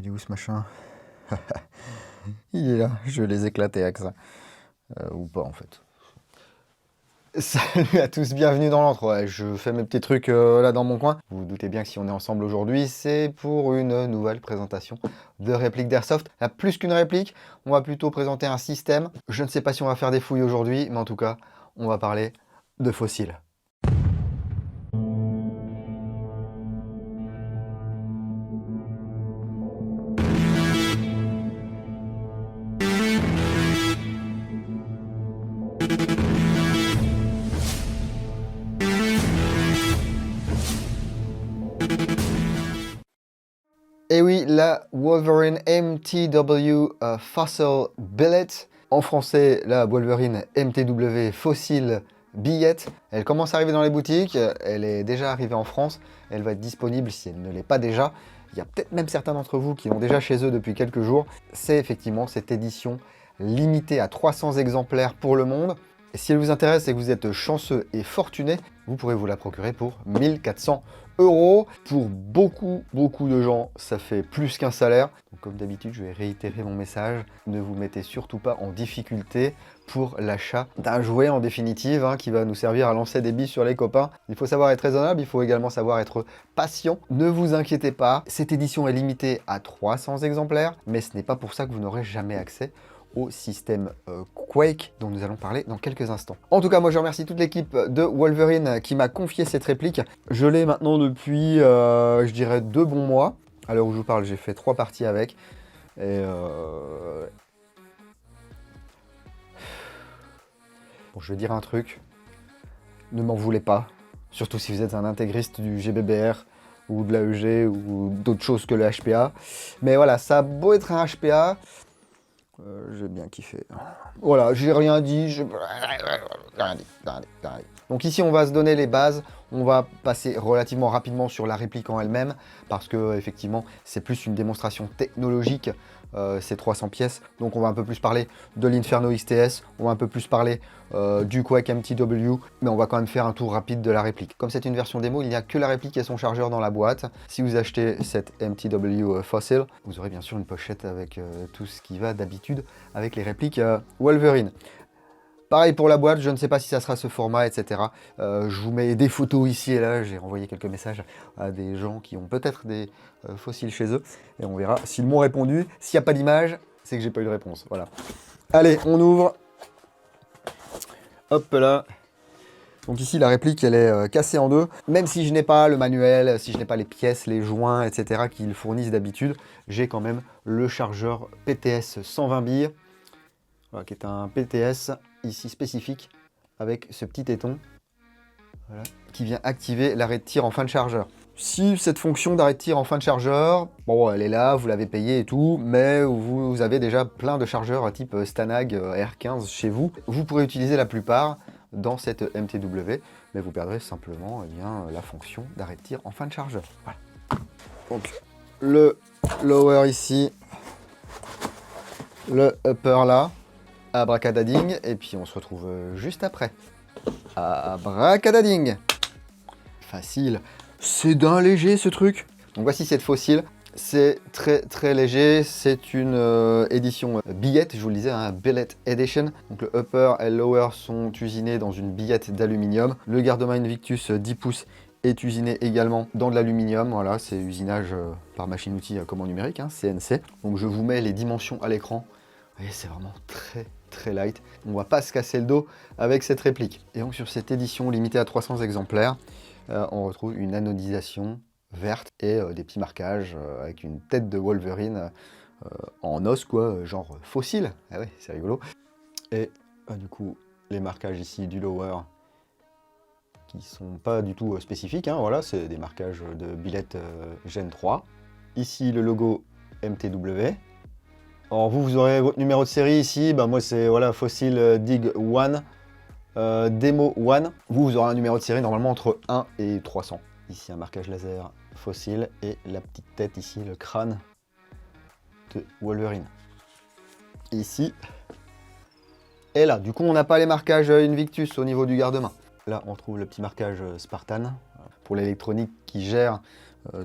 Il est où ce machin? Il est là, je vais les éclater avec ça. Ou pas en fait. Salut à tous, bienvenue dans l'antre. Ouais, je fais mes petits trucs là dans mon coin. Vous vous doutez bien que si on est ensemble aujourd'hui, c'est pour une nouvelle présentation de réplique d'Airsoft. Il y a plus qu'une réplique, on va plutôt présenter un système. Je ne sais pas si on va faire des fouilles aujourd'hui, mais en tout cas, on va parler de fossiles. Et oui, la Wolverine MTW Fossil Billet. En français, la Wolverine MTW Fossil Billet. Elle commence à arriver dans les boutiques. Elle est déjà arrivée en France. Elle va être disponible si elle ne l'est pas déjà. Il y a peut-être même certains d'entre vous qui l'ont déjà chez eux depuis quelques jours. C'est effectivement cette édition limitée à 300 exemplaires pour le monde. Et si elle vous intéresse et que vous êtes chanceux et fortuné, vous pourrez vous la procurer pour 1400 €. Pour beaucoup de gens, ça fait plus qu'un salaire. Donc, comme d'habitude, je vais réitérer mon message. Ne vous mettez surtout pas en difficulté pour l'achat d'un jouet en définitive qui va nous servir à lancer des billes sur les copains. Il faut savoir être raisonnable, il faut également savoir être patient. Ne vous inquiétez pas, cette édition est limitée à 300 exemplaires, mais ce n'est pas pour ça que vous n'aurez jamais accès au système Quake dont nous allons parler dans quelques instants. En tout cas, moi je remercie toute l'équipe de Wolverine qui m'a confié cette réplique. Je l'ai maintenant depuis, je dirais, 2 bons mois. À l'heure où je vous parle, j'ai fait 3 parties avec. Et bon, je vais dire un truc. Ne m'en voulez pas. Surtout si vous êtes un intégriste du GBBR ou de l'AEG ou d'autres choses que le HPA. Mais voilà, ça a beau être un HPA, j'ai bien kiffé. Voilà, j'ai rien dit, rien dit. Donc ici, on va se donner les bases. On va passer relativement rapidement sur la réplique en elle-même, parce que effectivement, c'est plus une démonstration technologique, ces 300 pièces. Donc on va un peu plus parler de l'Inferno XTS, on va un peu plus parler du Quake MTW, mais on va quand même faire un tour rapide de la réplique. Comme c'est une version démo, il n'y a que la réplique et son chargeur dans la boîte. Si vous achetez cette MTW Fossil, vous aurez bien sûr une pochette avec tout ce qui va d'habitude avec les répliques Wolverine. Pareil pour la boîte, je ne sais pas si ça sera ce format, etc. Je vous mets des photos ici et là. J'ai renvoyé quelques messages à des gens qui ont peut-être des fossiles chez eux. Et on verra s'ils m'ont répondu. S'il n'y a pas d'image, c'est que j'ai pas eu de réponse. Voilà. Allez, on ouvre. Hop là. Donc ici, la réplique, elle est cassée en deux. Même si je n'ai pas le manuel, si je n'ai pas les pièces, les joints, etc. qu'ils fournissent d'habitude, j'ai quand même le chargeur PTS 120 billes. Voilà, qui est un PTS ici spécifique avec ce petit téton, voilà, qui vient activer l'arrêt de tir en fin de chargeur. Si cette fonction d'arrêt de tir en fin de chargeur, bon, elle est là, vous l'avez payée et tout, mais vous avez déjà plein de chargeurs type Stanag R15 chez vous. Vous pourrez utiliser la plupart dans cette MTW, mais vous perdrez simplement la fonction d'arrêt de tir en fin de chargeur. Voilà. Donc le lower ici, le upper là. Abracadading, et puis on se retrouve juste après. Abracadading. Facile. C'est d'un léger ce truc. Donc voici cette fossile. C'est très léger. C'est une édition billette, je vous le disais, un billet edition. Donc le upper et le lower sont usinés dans une billette d'aluminium. Le garde-main Invictus 10 pouces est usiné également dans de l'aluminium. Voilà, c'est usinage par machine-outil à commande numérique, CNC. Donc je vous mets les dimensions à l'écran. Vous voyez, c'est vraiment très light. On va pas se casser le dos avec cette réplique. Et donc sur cette édition limitée à 300 exemplaires, on retrouve une anodisation verte et des petits marquages avec une tête de Wolverine en os, quoi, genre fossile. Ah ouais, c'est rigolo. Et du coup, les marquages ici du lower qui sont pas du tout spécifiques. Voilà, c'est des marquages de billette Gen 3. Ici, le logo MTW. Alors vous aurez votre numéro de série ici, moi c'est voilà, Fossil Dig 1, Demo 1. Vous aurez un numéro de série normalement entre 1 et 300. Ici un marquage laser Fossil et la petite tête ici, le crâne de Wolverine. Ici et là, du coup on n'a pas les marquages Invictus au niveau du garde-main. Là on trouve le petit marquage Spartan pour l'électronique qui gère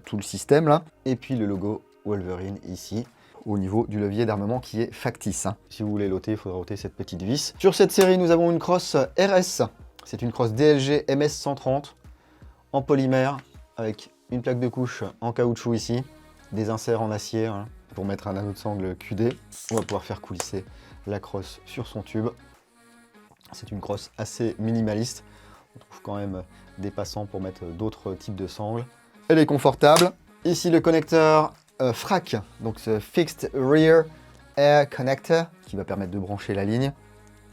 tout le système là. Et puis le logo Wolverine ici, au niveau du levier d'armement qui est factice. Si vous voulez l'ôter, il faudra ôter cette petite vis. Sur cette série, nous avons une crosse RS. C'est une crosse DLG MS130 en polymère avec une plaque de couche en caoutchouc ici, des inserts en acier pour mettre un anneau de sangle QD. On va pouvoir faire coulisser la crosse sur son tube. C'est une crosse assez minimaliste. On trouve quand même des passants pour mettre d'autres types de sangles. Elle est confortable. Ici le connecteur FRAC, donc ce Fixed Rear Air Connector, qui va permettre de brancher la ligne.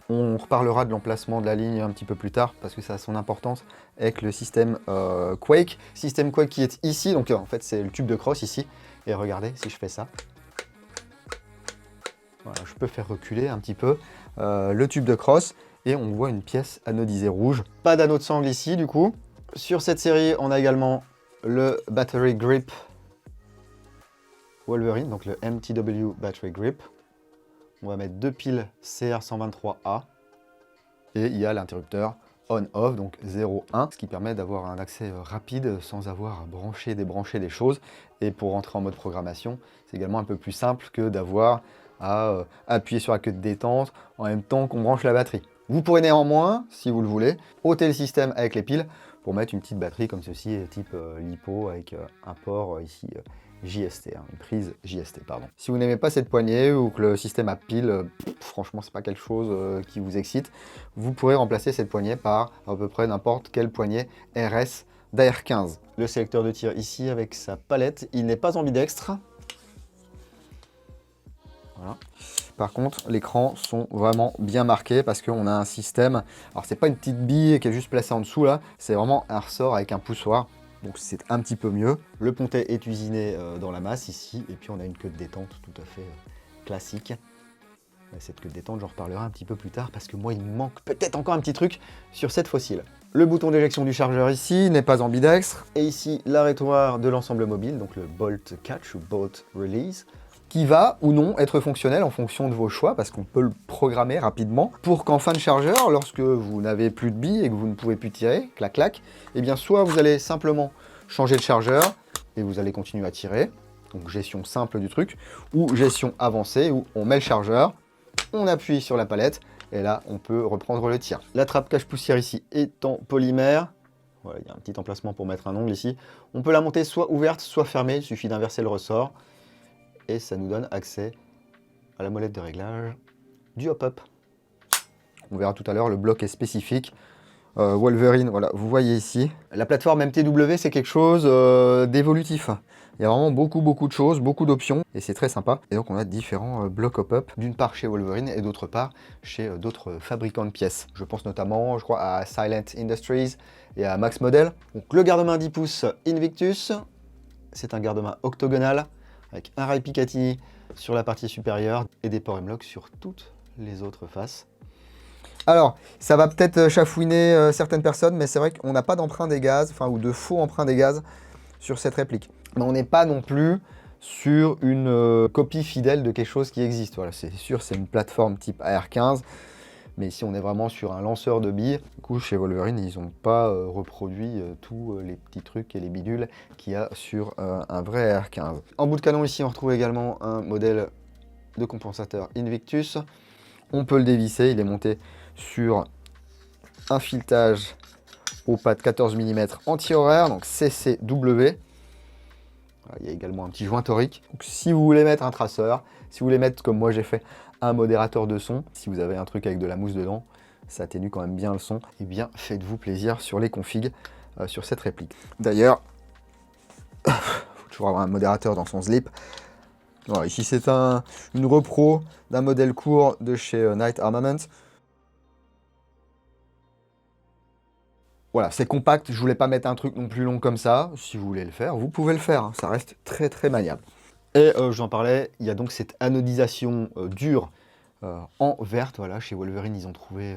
On reparlera de l'emplacement de la ligne un petit peu plus tard, parce que ça a son importance, avec le système Quake. Système Quake qui est ici, donc en fait c'est le tube de crosse ici. Et regardez, si je fais ça, voilà, je peux faire reculer un petit peu le tube de crosse, et on voit une pièce anodisée rouge. Pas d'anneau de sangle ici du coup. Sur cette série, on a également le Battery Grip Wolverine, donc le MTW Battery Grip. On va mettre deux piles CR123A. Et il y a l'interrupteur on-off, donc 0,1, ce qui permet d'avoir un accès rapide sans avoir à brancher, débrancher des choses. Et pour rentrer en mode programmation, c'est également un peu plus simple que d'avoir à appuyer sur la queue de détente en même temps qu'on branche la batterie. Vous pourrez néanmoins, si vous le voulez, ôter le système avec les piles pour mettre une petite batterie comme ceci, type LiPo, avec un port ici JST, une prise JST, pardon. Si vous n'aimez pas cette poignée ou que le système à pile, franchement, c'est pas quelque chose qui vous excite, vous pourrez remplacer cette poignée par à peu près n'importe quelle poignée RS d'AR15. Le sélecteur de tir ici avec sa palette, il n'est pas ambidextre. Voilà. Par contre, les crans sont vraiment bien marqués parce qu'on a un système. Alors, c'est pas une petite bille qui est juste placée en dessous là, c'est vraiment un ressort avec un poussoir. Donc, c'est un petit peu mieux. Le pontet est usiné dans la masse ici, et puis on a une queue de détente tout à fait classique. Cette queue de détente, j'en reparlerai un petit peu plus tard parce que moi, il me manque peut-être encore un petit truc sur cette fossile. Le bouton d'éjection du chargeur ici n'est pas ambidextre. Et ici, l'arrêtoir de l'ensemble mobile, donc le Bolt Catch ou Bolt Release, qui va ou non être fonctionnel en fonction de vos choix, parce qu'on peut le programmer rapidement, pour qu'en fin de chargeur, lorsque vous n'avez plus de billes et que vous ne pouvez plus tirer, clac clac, eh bien soit vous allez simplement changer de chargeur, et vous allez continuer à tirer, donc gestion simple du truc, ou gestion avancée, où on met le chargeur, on appuie sur la palette, et là on peut reprendre le tir. La trappe cache-poussière ici est en polymère. Voilà, il y a un petit emplacement pour mettre un ongle ici. On peut la monter soit ouverte, soit fermée, il suffit d'inverser le ressort. Et ça nous donne accès à la molette de réglage du hop-up. On verra tout à l'heure, le bloc est spécifique. Wolverine, voilà, vous voyez ici. La plateforme MTW, c'est quelque chose d'évolutif. Il y a vraiment beaucoup de choses, beaucoup d'options, et c'est très sympa. Et donc on a différents blocs hop-up, d'une part chez Wolverine, et d'autre part chez d'autres fabricants de pièces. Je pense notamment, je crois, à Silent Industries et à Max Model. Donc le garde-main 10 pouces Invictus, c'est un garde-main octogonal, avec un rail Picatinny sur la partie supérieure et des ports M-LOK sur toutes les autres faces. Alors, ça va peut-être chafouiner certaines personnes, mais c'est vrai qu'on n'a pas d'emprunt des gaz, ou de faux emprunt des gaz sur cette réplique. Mais on n'est pas non plus sur une copie fidèle de quelque chose qui existe. Voilà, c'est sûr, c'est une plateforme type AR15, mais ici on est vraiment sur un lanceur de billes. Du coup, chez Wolverine, ils n'ont pas reproduit tous les petits trucs et les bidules qu'il y a sur un vrai AR15. En bout de canon, ici, on retrouve également un modèle de compensateur Invictus. On peut le dévisser, il est monté sur un filetage au pad 14 mm anti-horaire, donc CCW. Il y a également un petit joint torique. Donc, si vous voulez mettre un traceur, si vous voulez mettre, comme moi j'ai fait, un modérateur de son, si vous avez un truc avec de la mousse dedans, ça atténue quand même bien le son, et bien faites-vous plaisir sur les configs sur cette réplique. D'ailleurs, il faut toujours avoir un modérateur dans son slip. Alors, ici c'est une repro d'un modèle court de chez Knight Armament. Voilà, c'est compact, je voulais pas mettre un truc non plus long comme ça. Si vous voulez le faire, vous pouvez le faire, hein. Ça reste très maniable. Et j'en parlais, il y a donc cette anodisation dure en verte. Voilà, chez Wolverine, ils ont trouvé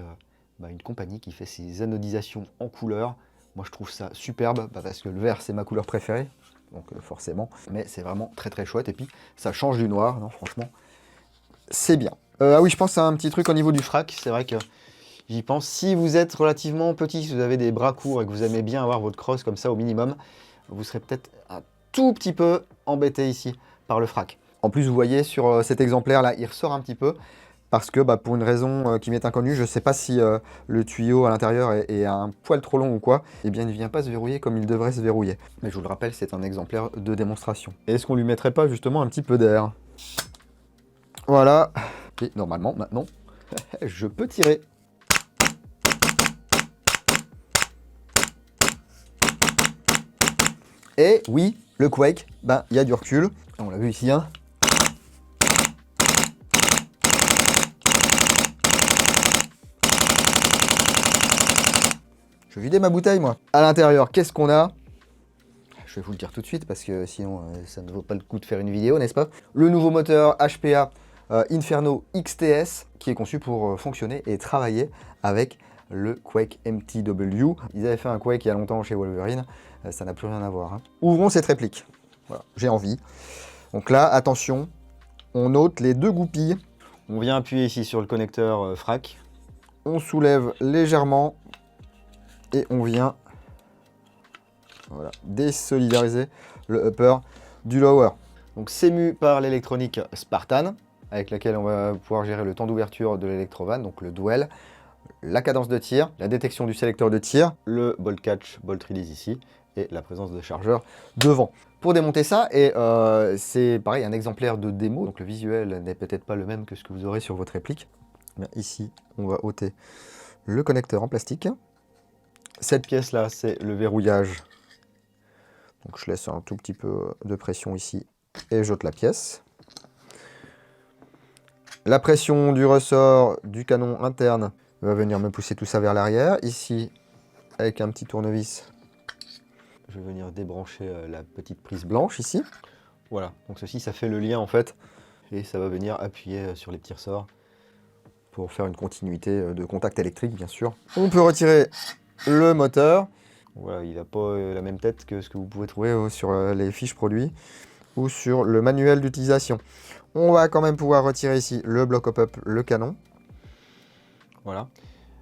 une compagnie qui fait ces anodisations en couleur. Moi, je trouve ça superbe, parce que le vert, c'est ma couleur préférée, donc forcément. Mais c'est vraiment très chouette, et puis ça change du noir, non, franchement, c'est bien. Ah oui, je pense à un petit truc au niveau du frac, c'est vrai que j'y pense. Si vous êtes relativement petit, si vous avez des bras courts et que vous aimez bien avoir votre crosse comme ça au minimum, vous serez peut-être un tout petit peu embêté ici par le frac. En plus, vous voyez sur cet exemplaire-là, il ressort un petit peu parce que pour une raison qui m'est inconnue, je ne sais pas si le tuyau à l'intérieur est un poil trop long ou quoi, eh bien il ne vient pas se verrouiller comme il devrait se verrouiller. Mais je vous le rappelle, c'est un exemplaire de démonstration. Est-ce qu'on lui mettrait pas justement un petit peu d'air? Voilà. Et normalement, maintenant, je peux tirer. Et oui, le Quake, il y a du recul. On l'a vu ici, hein. Je vais vider ma bouteille, moi. À l'intérieur, qu'est-ce qu'on a? Je vais vous le dire tout de suite, parce que sinon, ça ne vaut pas le coup de faire une vidéo, n'est-ce pas? Le nouveau moteur HPA Inferno XTS, qui est conçu pour fonctionner et travailler avec le Quake MTW. Ils avaient fait un Quake il y a longtemps chez Wolverine, ça n'a plus rien à voir. Hein. Ouvrons cette réplique. Voilà, j'ai envie. Donc là, attention, on ôte les deux goupilles. On vient appuyer ici sur le connecteur frac. On soulève légèrement et on vient désolidariser le upper du lower. Donc c'est mu par l'électronique Spartan, avec laquelle on va pouvoir gérer le temps d'ouverture de l'électrovanne, donc le dwell, la cadence de tir, la détection du sélecteur de tir, le bolt catch, bolt release ici, et la présence de chargeur devant. Pour démonter ça, et c'est pareil, un exemplaire de démo, donc le visuel n'est peut-être pas le même que ce que vous aurez sur votre réplique. Bien, ici, on va ôter le connecteur en plastique. Cette pièce-là, c'est le verrouillage. Donc je laisse un tout petit peu de pression ici et j'ôte la pièce. La pression du ressort du canon interne va venir me pousser tout ça vers l'arrière. Ici, avec un petit tournevis, je vais venir débrancher la petite prise blanche ici. Voilà, donc ceci, ça fait le lien en fait. Et ça va venir appuyer sur les petits ressorts pour faire une continuité de contact électrique, bien sûr. On peut retirer le moteur. Voilà, il n'a pas la même tête que ce que vous pouvez trouver sur les fiches produits ou sur le manuel d'utilisation. On va quand même pouvoir retirer ici le bloc hop-up, le canon. Voilà.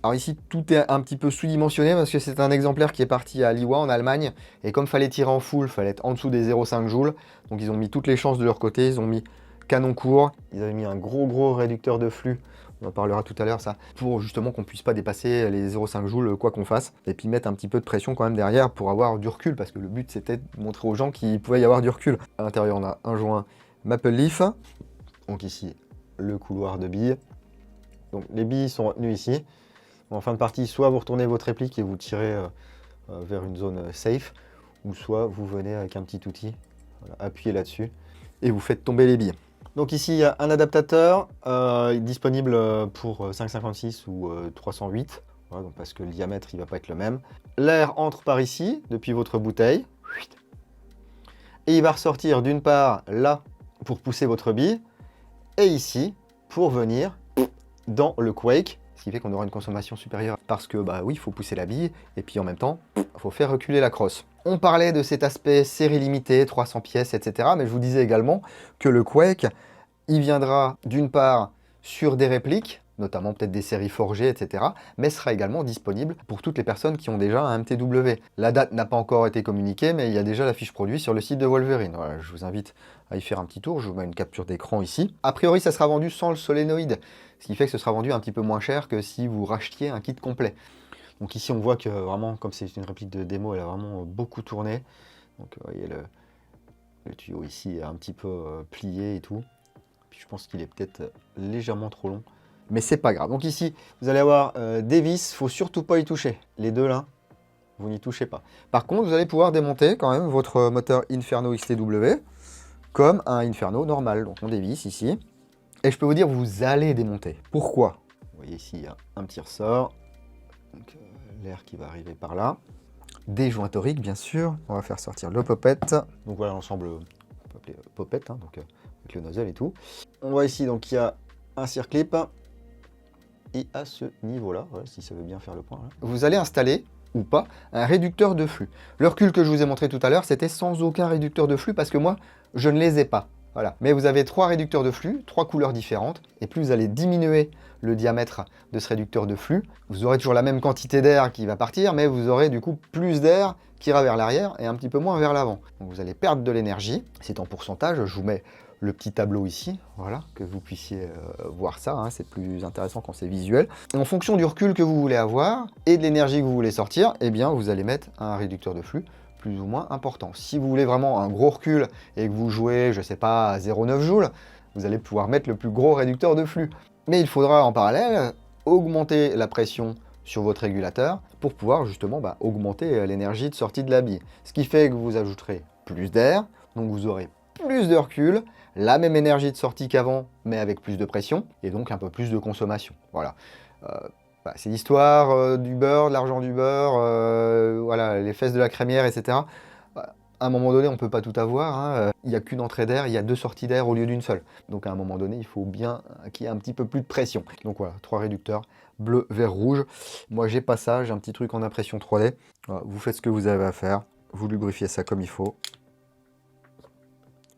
Alors ici, tout est un petit peu sous-dimensionné parce que c'est un exemplaire qui est parti à Liwa en Allemagne. Et comme il fallait tirer en full, il fallait être en dessous des 0,5 joules. Donc ils ont mis toutes les chances de leur côté. Ils ont mis canon court. Ils avaient mis un gros réducteur de flux. On en parlera tout à l'heure, ça, pour justement qu'on ne puisse pas dépasser les 0,5 joules quoi qu'on fasse. Et puis mettre un petit peu de pression quand même derrière pour avoir du recul. Parce que le but, c'était de montrer aux gens qu'il pouvait y avoir du recul. À l'intérieur, on a un joint Maple Leaf. Donc ici, le couloir de billes. Donc les billes sont retenues ici. En fin de partie, soit vous retournez votre réplique et vous tirez vers une zone safe, ou soit vous venez avec un petit outil, voilà, appuyez là-dessus, et vous faites tomber les billes. Donc ici, il y a un adaptateur disponible pour 5,56 ou 308, voilà, donc parce que le diamètre, il ne va pas être le même. L'air entre par ici, depuis votre bouteille, et il va ressortir d'une part là, pour pousser votre bille, et ici, pour venir dans le Quake, ce qui fait qu'on aura une consommation supérieure parce que, oui, il faut pousser la bille, et puis en même temps, il faut faire reculer la crosse. On parlait de cet aspect série limitée, 300 pièces, etc. Mais je vous disais également que le Quake, il viendra d'une part sur des répliques, notamment peut-être des séries forgées, etc. Mais sera également disponible pour toutes les personnes qui ont déjà un MTW. La date n'a pas encore été communiquée, mais il y a déjà la fiche produit sur le site de Wolverine. Voilà, je vous invite à y faire un petit tour. Je vous mets une capture d'écran ici. A priori, ça sera vendu sans le solénoïde, ce qui fait que ce sera vendu un petit peu moins cher que si vous rachetiez un kit complet. Donc ici, on voit que vraiment, comme c'est une réplique de démo, elle a vraiment beaucoup tourné. Donc vous voyez, le tuyau ici est un petit peu plié et tout. Puis je pense qu'il est peut-être légèrement trop long. Mais c'est pas grave. Donc ici, vous allez avoir des vis. Il ne faut surtout pas y toucher. Les deux là, vous n'y touchez pas. Par contre, vous allez pouvoir démonter quand même votre moteur Inferno XTW comme un Inferno normal. Donc on dévisse ici. Et je peux vous dire, vous allez démonter. Pourquoi? Vous voyez ici, il y a un petit ressort. Donc l'air qui va arriver par là. Des joints toriques, bien sûr. On va faire sortir le popette. Donc voilà l'ensemble, on peut appeler popette, hein, donc avec le nozzle et tout. On voit ici, donc il y a un circlip. Et à ce niveau-là, voilà, si ça veut bien faire le point, là, vous allez installer, ou pas, un réducteur de flux. Le recul que je vous ai montré tout à l'heure, c'était sans aucun réducteur de flux parce que moi, je ne les ai pas. Voilà. Mais vous avez 3 réducteurs de flux, 3 couleurs différentes, et plus vous allez diminuer le diamètre de ce réducteur de flux, vous aurez toujours la même quantité d'air qui va partir, mais vous aurez du coup plus d'air qui ira vers l'arrière et un petit peu moins vers l'avant. Donc vous allez perdre de l'énergie, c'est en pourcentage, je vous mets le petit tableau ici, voilà, que vous puissiez voir ça, hein, c'est plus intéressant quand c'est visuel. Et en fonction du recul que vous voulez avoir et de l'énergie que vous voulez sortir, eh bien vous allez mettre un réducteur de flux plus ou moins important. Si vous voulez vraiment un gros recul et que vous jouez, je sais pas, à 0,9 joules, vous allez pouvoir mettre le plus gros réducteur de flux. Mais il faudra en parallèle augmenter la pression sur votre régulateur pour pouvoir justement augmenter l'énergie de sortie de la bille. Ce qui fait que vous ajouterez plus d'air, donc vous aurez plus de recul, la même énergie de sortie qu'avant, mais avec plus de pression, et donc un peu plus de consommation. Voilà. C'est l'histoire du beurre, de l'argent du beurre, voilà, les fesses de la crémière, etc. À un moment donné, on ne peut pas tout avoir, hein. Il n'y a qu'une entrée d'air, il y a 2 sorties d'air au lieu d'une seule. Donc à un moment donné, il faut bien qu'il y ait un petit peu plus de pression. Donc voilà, 3 réducteurs, bleu, vert, rouge. Moi, j'ai pas ça, j'ai un petit truc en impression 3D. Voilà, vous faites ce que vous avez à faire, vous lubrifiez ça comme il faut.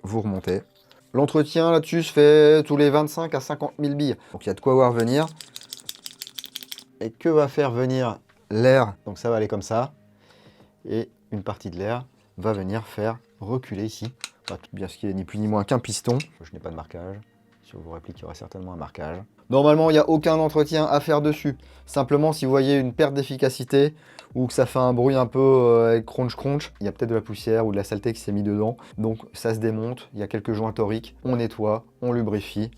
Vous remontez. L'entretien là-dessus se fait tous les 25 à 50 000 billes. Donc il y a de quoi voir venir. Et que va faire venir l'air? Donc ça va aller comme ça. Et une partie de l'air va venir faire reculer ici. Bien ce qui est ni plus ni moins qu'un piston. Je n'ai pas de marquage. Sur vos répliques, il y aurait certainement un marquage. Normalement, il n'y a aucun entretien à faire dessus. Simplement, si vous voyez une perte d'efficacité ou que ça fait un bruit un peu avec crunch, il y a peut-être de la poussière ou de la saleté qui s'est mis dedans. Donc ça se démonte, il y a quelques joints toriques, on nettoie, on lubrifie.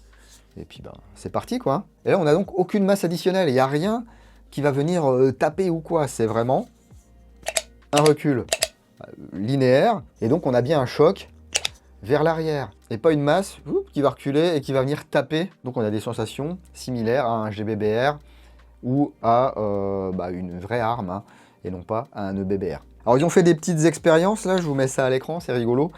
Et puis c'est parti quoi. Et là, on n'a donc aucune masse additionnelle. Il n'y a rien qui va venir taper ou quoi. C'est vraiment un recul linéaire. Et donc on a bien un choc vers l'arrière. Et pas une masse qui va reculer et qui va venir taper. Donc on a des sensations similaires à un GBBR ou à une vraie arme, hein, et non pas à un EBBR. Alors ils ont fait des petites expériences, là je vous mets ça à l'écran, c'est rigolo.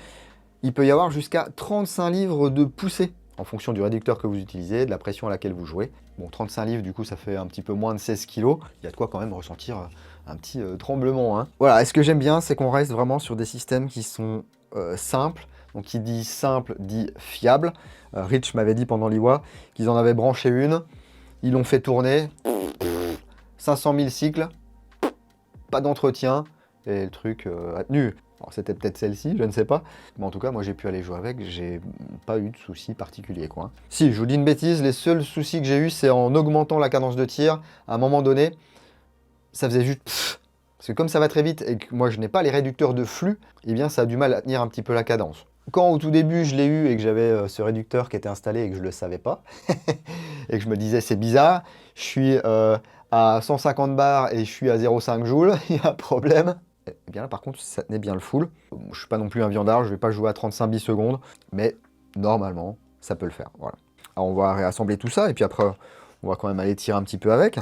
Il peut y avoir jusqu'à 35 livres de poussée, en fonction du réducteur que vous utilisez, de la pression à laquelle vous jouez. Bon, 35 livres, du coup, ça fait un petit peu moins de 16 kg. Il y a de quoi quand même ressentir un petit tremblement, hein. Voilà, et ce que j'aime bien, c'est qu'on reste vraiment sur des systèmes qui sont simples. Donc, qui dit simple, dit fiable. Rich m'avait dit pendant l'IWA qu'ils en avaient branché une. Ils l'ont fait tourner. 500 000 cycles. Pas d'entretien. Et le truc a tenu. Alors c'était peut-être celle-ci, je ne sais pas. Mais en tout cas, moi j'ai pu aller jouer avec, j'ai pas eu de soucis particuliers, quoi. Si, je vous dis une bêtise, les seuls soucis que j'ai eu, c'est en augmentant la cadence de tir. À un moment donné, ça faisait juste pfff. Parce que comme ça va très vite et que moi je n'ai pas les réducteurs de flux, eh bien ça a du mal à tenir un petit peu la cadence. Quand au tout début je l'ai eu et que j'avais ce réducteur qui était installé et que je ne le savais pas, et que je me disais c'est bizarre, je suis à 150 bars et je suis à 0,5 joules, il y a un problème. Et bien là par contre ça tenait bien le full. Je suis pas non plus un viandard, je vais pas jouer à 35 millisecondes, mais normalement ça peut le faire. Voilà. Alors on va réassembler tout ça et puis après on va quand même aller tirer un petit peu avec.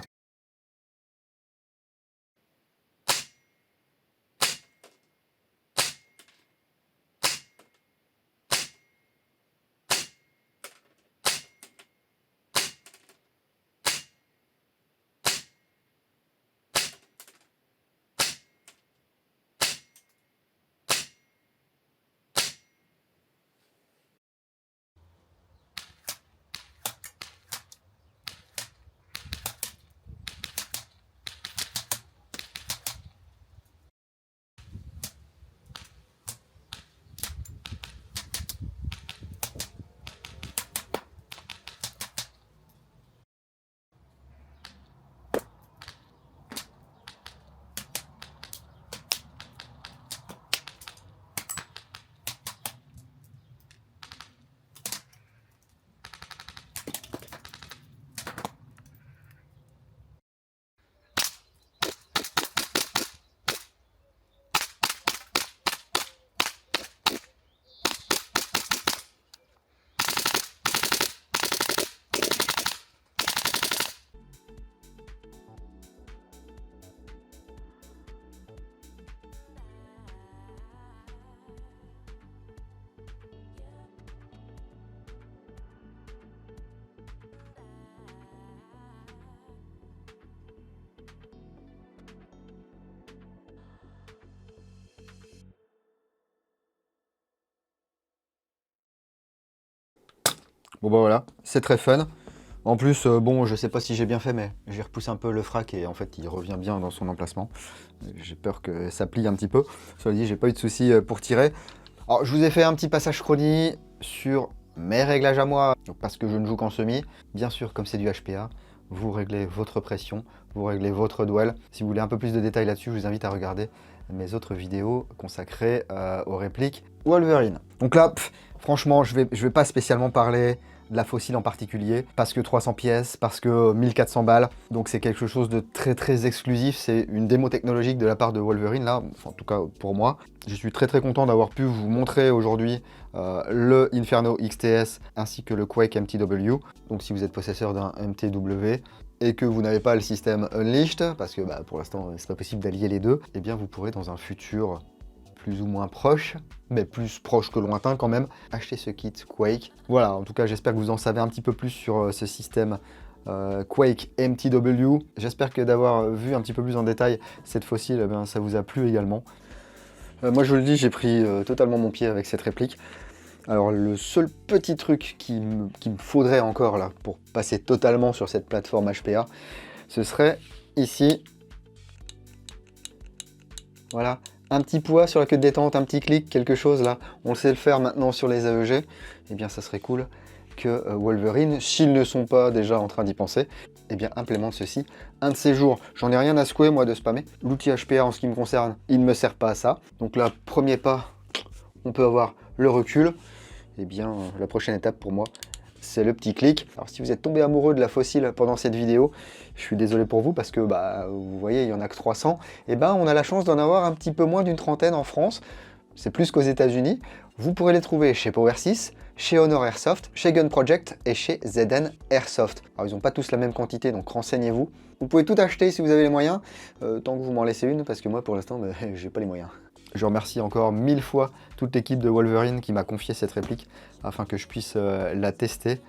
Bon bah voilà, c'est très fun. En plus, bon, je sais pas si j'ai bien fait, mais j'ai repoussé un peu le frac et en fait, il revient bien dans son emplacement. J'ai peur que ça plie un petit peu. Cela dit, j'ai pas eu de soucis pour tirer. Alors, je vous ai fait un petit passage chronie sur mes réglages à moi, parce que je ne joue qu'en semi. Bien sûr, comme c'est du HPA, vous réglez votre pression, vous réglez votre dwell. Si vous voulez un peu plus de détails là-dessus, je vous invite à regarder mes autres vidéos consacrées aux répliques Wolverine. Donc là, franchement, je vais pas spécialement parler de la fossile en particulier, parce que 300 pièces, parce que 1400 balles, donc c'est quelque chose de très exclusif, c'est une démo technologique de la part de Wolverine, là, enfin, en tout cas pour moi. Je suis très content d'avoir pu vous montrer aujourd'hui le Inferno XTS ainsi que le Quake MTW, donc si vous êtes possesseur d'un MTW, et que vous n'avez pas le système Unleashed, parce que pour l'instant c'est pas possible d'allier les deux, eh bien vous pourrez dans un futur plus ou moins proche, mais plus proche que lointain quand même, acheter ce kit Quake. Voilà, en tout cas j'espère que vous en savez un petit peu plus sur ce système Quake MTW. J'espère que d'avoir vu un petit peu plus en détail cette fossile, eh bien, ça vous a plu également. Moi je vous le dis, j'ai pris totalement mon pied avec cette réplique. Alors le seul petit truc qu'il me faudrait encore là pour passer totalement sur cette plateforme HPA, ce serait ici, voilà, un petit poids sur la queue de détente, un petit clic, quelque chose là, on le sait le faire maintenant sur les AEG, eh bien ça serait cool que Wolverine, s'ils ne sont pas déjà en train d'y penser, eh bien implémente ceci un de ces jours. J'en ai rien à secouer moi de spammer. L'outil HPA en ce qui me concerne, il ne me sert pas à ça. Donc là, premier pas, on peut avoir le recul. Eh bien la prochaine étape pour moi, c'est le petit clic. Alors si vous êtes tombé amoureux de la fossile pendant cette vidéo, je suis désolé pour vous parce que vous voyez, il y en a que 300. Et on a la chance d'en avoir un petit peu moins d'une trentaine en France. C'est plus qu'aux États-Unis. Vous pourrez les trouver chez Power6, chez Honor Airsoft, chez Gun Project et chez ZN Airsoft. Alors ils n'ont pas tous la même quantité, donc renseignez-vous. Vous pouvez tout acheter si vous avez les moyens, tant que vous m'en laissez une, parce que moi pour l'instant, j'ai pas les moyens. Je remercie encore 1000 fois toute l'équipe de Wolverine qui m'a confié cette réplique afin que je puisse la tester,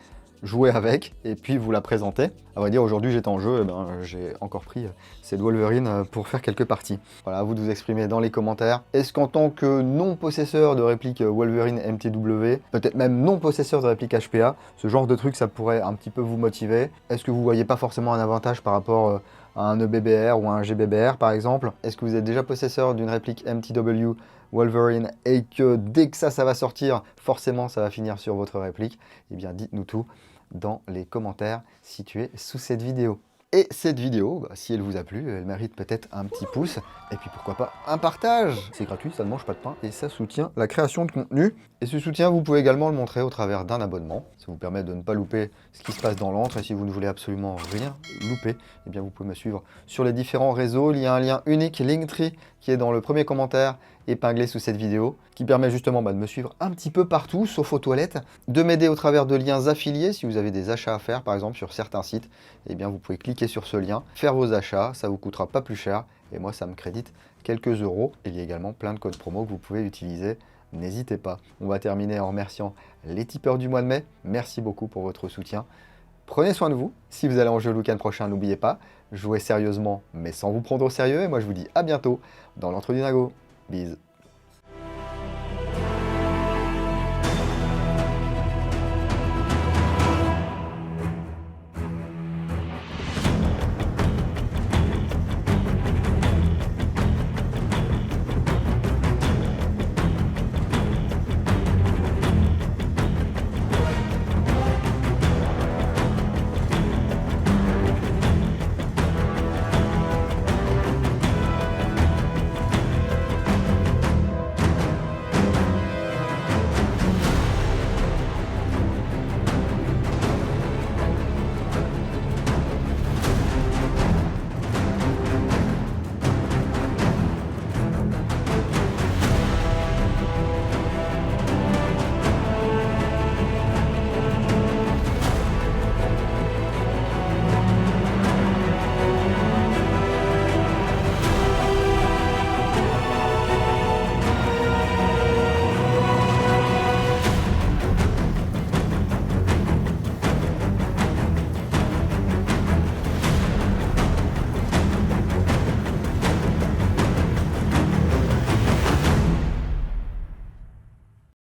jouer avec et puis vous la présenter. À vrai dire, aujourd'hui j'étais en jeu, j'ai encore pris cette Wolverine pour faire quelques parties. Voilà, à vous de vous exprimer dans les commentaires. Est-ce qu'en tant que non-possesseur de réplique Wolverine MTW, peut-être même non-possesseur de réplique HPA, ce genre de truc ça pourrait un petit peu vous motiver? Est-ce que vous voyez pas forcément un avantage par rapport à un EBBR ou un GBBR par exemple? Est-ce que vous êtes déjà possesseur d'une réplique MTW Wolverine et que dès que ça va sortir, forcément ça va finir sur votre réplique? Eh bien dites-nous tout dans les commentaires situés sous cette vidéo. Et cette vidéo, si elle vous a plu, elle mérite peut-être un petit pouce, et puis pourquoi pas un partage. C'est gratuit, ça ne mange pas de pain, et ça soutient la création de contenu. Et ce soutien, vous pouvez également le montrer au travers d'un abonnement. Ça vous permet de ne pas louper ce qui se passe dans l'antre, et si vous ne voulez absolument rien louper, eh bien vous pouvez me suivre sur les différents réseaux. Il y a un lien unique, Linktree, qui est dans le premier commentaire, épinglé sous cette vidéo, qui permet justement de me suivre un petit peu partout, sauf aux toilettes, de m'aider au travers de liens affiliés. Si vous avez des achats à faire, par exemple, sur certains sites, eh bien vous pouvez cliquer sur ce lien, faire vos achats, ça vous coûtera pas plus cher, et moi ça me crédite quelques euros. Il y a également plein de codes promo que vous pouvez utiliser, n'hésitez pas. On va terminer en remerciant les tipeurs du mois de mai, merci beaucoup pour votre soutien. Prenez soin de vous, si vous allez en jeu le week-end prochain, n'oubliez pas, jouez sérieusement mais sans vous prendre au sérieux, et moi je vous dis à bientôt dans l'Entre du Nago. Bisous.